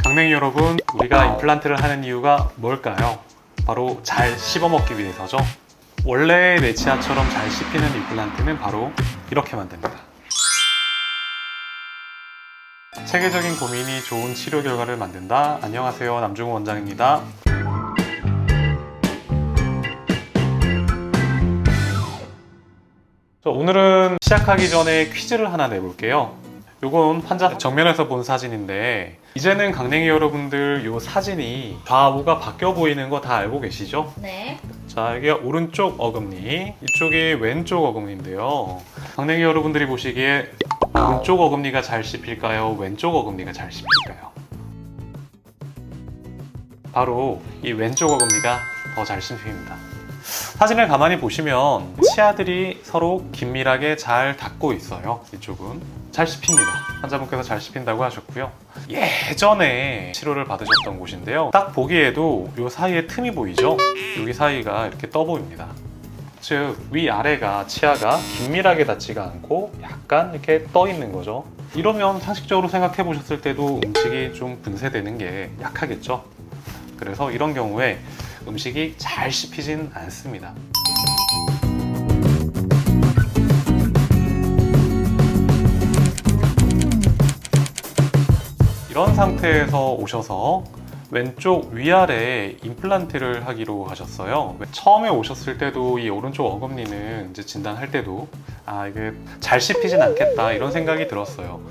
강냉이 여러분, 우리가 임플란트를 하는 이유가 뭘까요? 바로 잘 씹어먹기 위해서죠. 원래 내 치아처럼 잘 씹히는 임플란트는 바로 이렇게 만듭니다. 체계적인 고민이 좋은 치료 결과를 만든다. 안녕하세요, 남중훈 원장입니다. 오늘은 시작하기 전에 퀴즈를 하나 내볼게요. 요건 환자 정면에서 본 사진인데, 이제는 강냉이 여러분들 요 사진이 좌우가 바뀌어 보이는 거 다 알고 계시죠? 네. 자, 이게 오른쪽 어금니, 이쪽이 왼쪽 어금니인데요. 강냉이 여러분들이 보시기에 오른쪽 어금니가 잘 씹힐까요? 왼쪽 어금니가 잘 씹힐까요? 바로 이 왼쪽 어금니가 더 잘 씹힙니다. 사진을 가만히 보시면 치아들이 서로 긴밀하게 잘 닿고 있어요. 이쪽은 잘 씹힙니다. 환자분께서 잘 씹힌다고 하셨고요. 예전에 치료를 받으셨던 곳인데요. 딱 보기에도 이 사이에 틈이 보이죠? 여기 사이가 이렇게 떠 보입니다. 즉 위아래가 치아가 긴밀하게 닿지가 않고 약간 이렇게 떠 있는 거죠. 이러면 상식적으로 생각해 보셨을 때도 음식이 좀 분쇄되는 게 약하겠죠. 그래서 이런 경우에 음식이 잘 씹히진 않습니다. 이런 상태에서 오셔서 왼쪽 위아래에 임플란트를 하기로 하셨어요. 처음에 오셨을 때도 이 오른쪽 어금니는 이제 진단할 때도 이게 잘 씹히진 않겠다 이런 생각이 들었어요.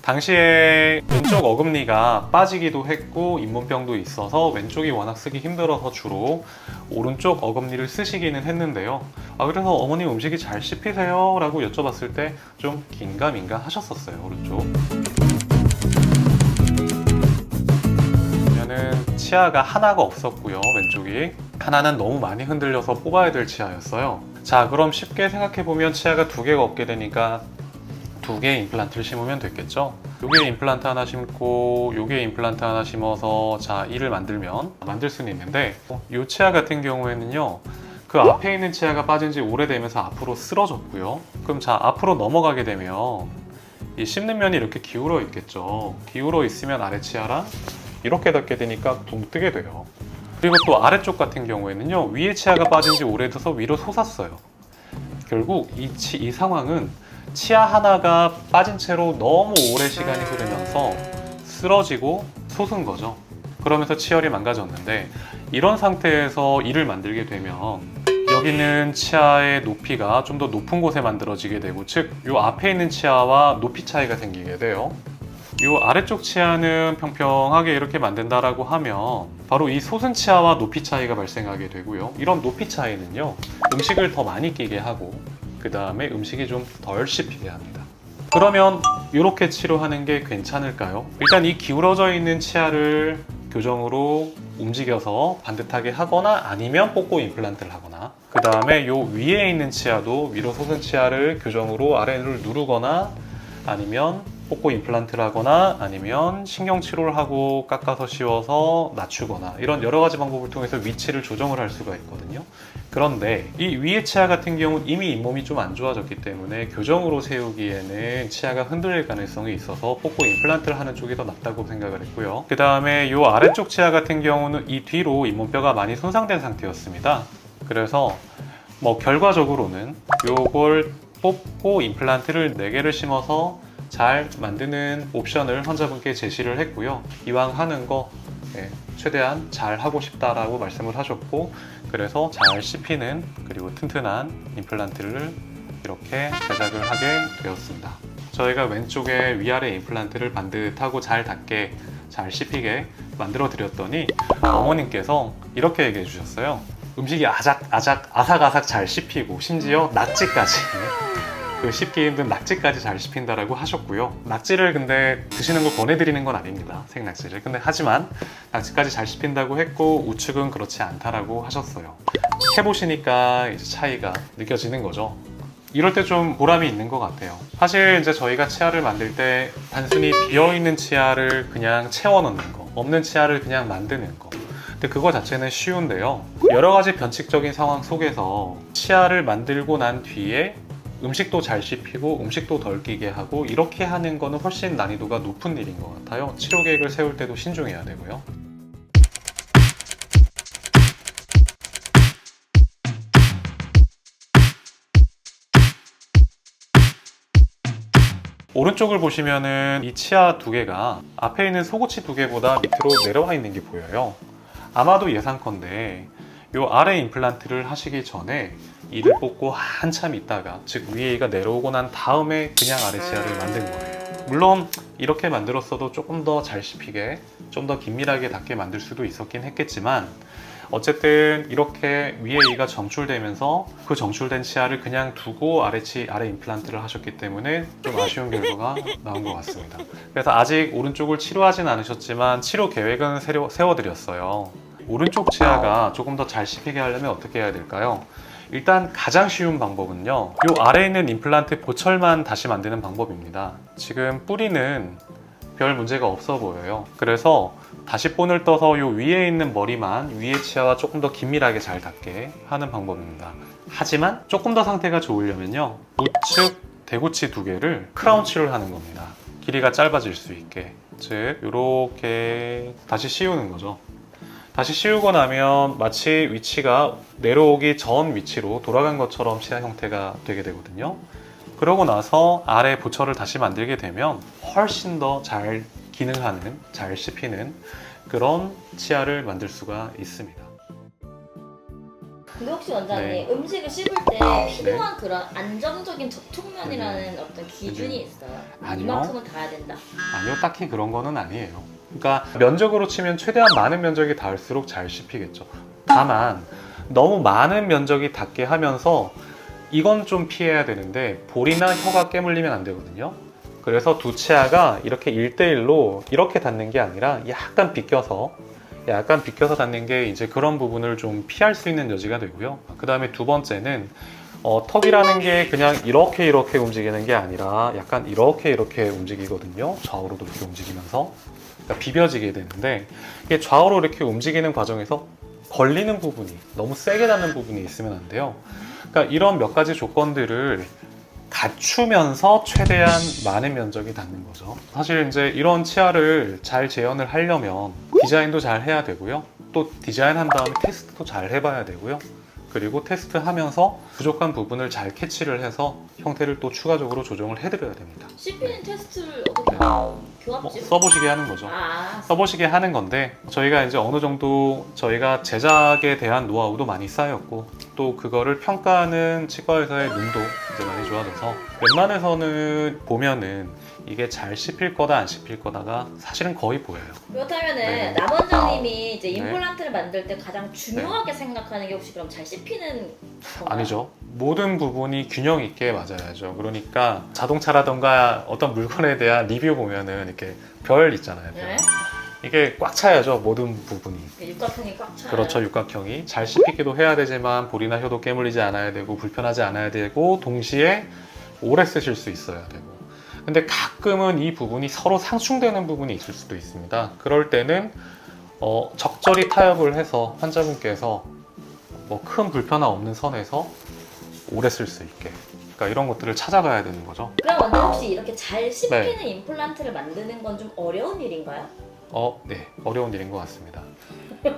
당시에 왼쪽 어금니가 빠지기도 했고 잇몸병도 있어서 왼쪽이 워낙 쓰기 힘들어서 주로 오른쪽 어금니를 쓰시기는 했는데요. 그래서 어머님 음식이 잘 씹히세요? 라고 여쭤봤을 때 좀 긴가민가 하셨었어요, 오른쪽. 그러면은 치아가 하나가 없었고요, 왼쪽이. 하나는 너무 많이 흔들려서 뽑아야 될 치아였어요. 자, 그럼 쉽게 생각해보면 치아가 두 개가 없게 되니까 두 개의 임플란트를 심으면 됐겠죠. 여기에 임플란트 하나 심고 여기에 임플란트 하나 심어서 자 이를 만들 수는 있는데 이 치아 같은 경우에는요, 그 앞에 있는 치아가 빠진 지 오래되면서 앞으로 쓰러졌고요. 그럼 자 앞으로 넘어가게 되면 이 씹는 면이 이렇게 기울어 있겠죠. 기울어 있으면 아래 치아랑 이렇게 닿게 되니까 붕 뜨게 돼요. 그리고 또 아래쪽 같은 경우에는요, 위에 치아가 빠진 지 오래돼서 위로 솟았어요. 결국 이 상황은 치아 하나가 빠진 채로 너무 오래 시간이 흐르면서 쓰러지고 솟은 거죠. 그러면서 치열이 망가졌는데, 이런 상태에서 이를 만들게 되면 여기는 치아의 높이가 좀 더 높은 곳에 만들어지게 되고, 즉 이 앞에 있는 치아와 높이 차이가 생기게 돼요. 이 아래쪽 치아는 평평하게 이렇게 만든다라고 하면 바로 이 솟은 치아와 높이 차이가 발생하게 되고요. 이런 높이 차이는요, 음식을 더 많이 끼게 하고 그 다음에 음식이 좀 덜 씹히게 합니다. 그러면 이렇게 치료하는 게 괜찮을까요? 일단 이 기울어져 있는 치아를 교정으로 움직여서 반듯하게 하거나 아니면 뽑고 임플란트를 하거나, 그 다음에 요 위에 있는 치아도 위로 솟은 치아를 교정으로 아래를 누르거나 아니면 뽑고 임플란트를 하거나 아니면 신경치료를 하고 깎아서 씌워서 낮추거나, 이런 여러 가지 방법을 통해서 위치를 조정을 할 수가 있거든요. 그런데 이 위의 치아 같은 경우는 이미 잇몸이 좀 안 좋아졌기 때문에 교정으로 세우기에는 치아가 흔들릴 가능성이 있어서 뽑고 임플란트를 하는 쪽이 더 낫다고 생각을 했고요. 그 다음에 이 아래쪽 치아 같은 경우는 이 뒤로 잇몸뼈가 많이 손상된 상태였습니다. 그래서 결과적으로는 이걸 뽑고 임플란트를 4개를 심어서 잘 만드는 옵션을 환자분께 제시를 했고요. 이왕 하는 거 최대한 잘 하고 싶다라고 말씀을 하셨고, 그래서 잘 씹히는 그리고 튼튼한 임플란트를 이렇게 제작을 하게 되었습니다. 저희가 왼쪽에 위아래 임플란트를 반듯하고 잘 닿게 잘 씹히게 만들어 드렸더니 어머님께서 이렇게 얘기해 주셨어요. 음식이 아삭아삭 잘 씹히고 심지어 낙지까지 씹기 힘든 낙지까지 잘 씹힌다라고 하셨고요. 낙지를 근데 드시는 걸 권해드리는 건 아닙니다, 생낙지를. 근데 하지만 낙지까지 잘 씹힌다고 했고 우측은 그렇지 않다라고 하셨어요. 해보시니까 이제 차이가 느껴지는 거죠. 이럴 때 좀 보람이 있는 것 같아요. 사실 이제 저희가 치아를 만들 때 단순히 비어있는 치아를 그냥 채워넣는 거, 없는 치아를 그냥 만드는 거, 근데 그거 자체는 쉬운데요, 여러 가지 변칙적인 상황 속에서 치아를 만들고 난 뒤에 음식도 잘 씹히고 음식도 덜 끼게 하고 이렇게 하는 거는 훨씬 난이도가 높은 일인 것 같아요. 치료 계획을 세울 때도 신중해야 되고요. 오른쪽을 보시면은 이 치아 두 개가 앞에 있는 속옷이 두 개보다 밑으로 내려와 있는 게 보여요. 아마도 예상컨대 이 아래 임플란트를 하시기 전에 이를 뽑고 한참 있다가, 즉 위에 이가 내려오고 난 다음에 그냥 아래 치아를 만든 거예요. 물론 이렇게 만들었어도 조금 더 잘 씹히게, 좀 더 긴밀하게 닿게 만들 수도 있었긴 했겠지만, 어쨌든 이렇게 위에 이가 정출되면서 그 정출된 치아를 그냥 두고 아래 임플란트를 하셨기 때문에 좀 아쉬운 결과가 나온 것 같습니다. 그래서 아직 오른쪽을 치료하진 않으셨지만 치료 계획은 세워드렸어요. 오른쪽 치아가 조금 더 잘 씹히게 하려면 어떻게 해야 될까요? 일단 가장 쉬운 방법은요, 이 아래에 있는 임플란트 보철만 다시 만드는 방법입니다. 지금 뿌리는 별 문제가 없어 보여요. 그래서 다시 본을 떠서 이 위에 있는 머리만 위의 치아와 조금 더 긴밀하게 잘 닿게 하는 방법입니다. 하지만 조금 더 상태가 좋으려면요, 우측 대구치 두 개를 크라운 치료를 하는 겁니다. 길이가 짧아질 수 있게. 즉 이렇게 다시 씌우는 거죠. 다시 씌우고 나면 마치 위치가 내려오기 전 위치로 돌아간 것처럼 치아 형태가 되게 되거든요. 그러고 나서 아래 보철을 다시 만들게 되면 훨씬 더 잘 기능하는, 잘 씹히는 그런 치아를 만들 수가 있습니다. 근데 혹시 원장님, 네. 음식을 씹을 때 필요한 그런 안정적인 접촉면이라는 어떤 기준이 있어요? 아니요. 이만큼은 닿아야 된다. 아니요, 딱히 그런 거는 아니에요. 그러니까 면적으로 치면 최대한 많은 면적이 닿을수록 잘 씹히겠죠. 다만 너무 많은 면적이 닿게 하면서 이건 좀 피해야 되는데 볼이나 혀가 깨물리면 안 되거든요. 그래서 두 치아가 이렇게 1대1로 이렇게 닿는 게 아니라 약간 비껴서 닿는 게 이제 그런 부분을 좀 피할 수 있는 여지가 되고요. 그 다음에 두 번째는 턱이라는 게 그냥 이렇게 움직이는 게 아니라 약간 이렇게 움직이거든요. 좌우로도 이렇게 움직이면서. 그러니까 비벼지게 되는데, 이게 좌우로 이렇게 움직이는 과정에서 걸리는 부분이, 너무 세게 닿는 부분이 있으면 안 돼요. 그러니까 이런 몇 가지 조건들을 갖추면서 최대한 많은 면적이 닿는 거죠. 사실 이제 이런 치아를 잘 재현을 하려면 디자인도 잘 해야 되고요. 또 디자인한 다음에 테스트도 잘 해봐야 되고요. 그리고 테스트하면서 부족한 부분을 잘 캐치를 해서 형태를 또 추가적으로 조정을 해드려야 됩니다. 씹히는 테스트를 어떻게 해요? 교합집? 써보시게 하는 거죠. 아, 써보시게 하는 건데, 저희가 이제 어느 정도 저희가 제작에 대한 노하우도 많이 쌓였고, 또 그거를 평가하는 치과의사의 눈도 이제 많이 좋아져서 웬만해서는 보면은 이게 잘 씹힐 거다 안 씹힐 거다가 사실은 거의 보여요. 그렇다면은 네. 남 원장님이 이제 네. 임플란트를 만들 때 가장 중요하게 생각하는 게 혹시 그럼 잘 씹히는 건가요? 아니죠. 모든 부분이 균형 있게 맞아야죠. 그러니까 자동차라던가 어떤 물건에 대한 리뷰 보면은 이렇게 별 있잖아요. 별. 네? 이게 꽉 차야죠. 모든 부분이. 육각형이 꽉 차요. 그렇죠. 육각형이 잘 씹히기도 해야 되지만 볼이나 혀도 깨물리지 않아야 되고 불편하지 않아야 되고 동시에 오래 쓰실 수 있어야 되고. 근데 가끔은 이 부분이 서로 상충되는 부분이 있을 수도 있습니다. 그럴 때는 적절히 타협을 해서 환자분께서 뭐 큰 불편함 없는 선에서 오래 쓸 수 있게, 그러니까 이런 것들을 찾아가야 되는 거죠. 그럼 원장님 혹시 이렇게 잘 씹히는 임플란트를 만드는 건 좀 어려운 일인가요? 네, 어려운 일인 것 같습니다. 네.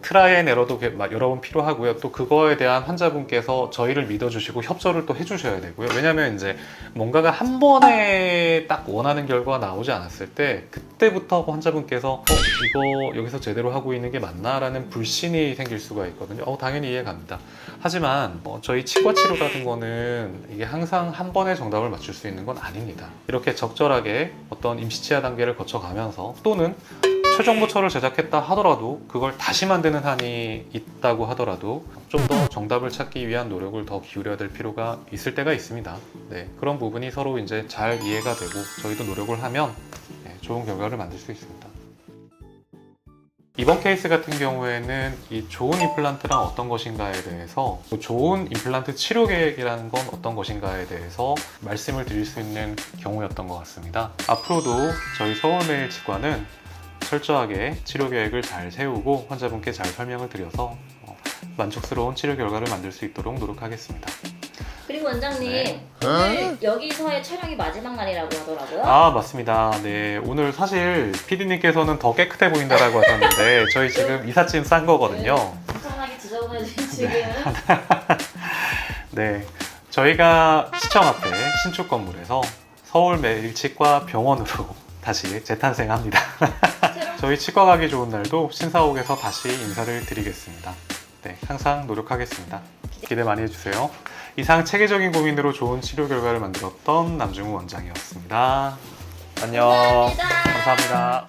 트라이 앤 에러도 여러 번 필요하고요. 또 그거에 대한 환자분께서 저희를 믿어주시고 협조를 또 해주셔야 되고요. 왜냐하면 이제 뭔가가 한 번에 딱 원하는 결과가 나오지 않았을 때 그때부터 환자분께서 이거 여기서 제대로 하고 있는 게 맞나? 라는 불신이 생길 수가 있거든요. 당연히 이해 갑니다. 하지만 저희 치과 치료 같은 거는 이게 항상 한 번에 정답을 맞출 수 있는 건 아닙니다. 이렇게 적절하게 어떤 임시치아 단계를 거쳐가면서 또는 최종 보철을 제작했다 하더라도 그걸 다시 만드는 한이 있다고 하더라도 좀 더 정답을 찾기 위한 노력을 더 기울여야 될 필요가 있을 때가 있습니다. 네, 그런 부분이 서로 이제 잘 이해가 되고 저희도 노력을 하면 좋은 결과를 만들 수 있습니다. 이번 케이스 같은 경우에는 이 좋은 임플란트란 어떤 것인가에 대해서, 좋은 임플란트 치료 계획이라는 건 어떤 것인가에 대해서 말씀을 드릴 수 있는 경우였던 것 같습니다. 앞으로도 저희 서울매일 치과는 철저하게 치료 계획을 잘 세우고 환자분께 잘 설명을 드려서 만족스러운 치료 결과를 만들 수 있도록 노력하겠습니다. 그리고 남준구 원장님, 네. 오늘 여기서의 촬영이 마지막 날이라고 하더라고요. 아, 맞습니다. 네, 오늘 사실 PD님께서는 더 깨끗해 보인다라고 하셨는데 저희 지금 이삿짐 싼 거거든요. 엄청나게 지저분해진 지금. 네, 저희가 시청 앞에 신축 건물에서 서울 매일치과 병원으로 다시 재탄생합니다. 새로운 저희 치과 가기 좋은 날도 신사옥에서 다시 인사를 드리겠습니다. 네, 항상 노력하겠습니다. 기대 많이 해주세요. 이상 체계적인 고민으로 좋은 치료 결과를 만들었던 남중우 원장이었습니다. 안녕. 감사합니다. 감사합니다.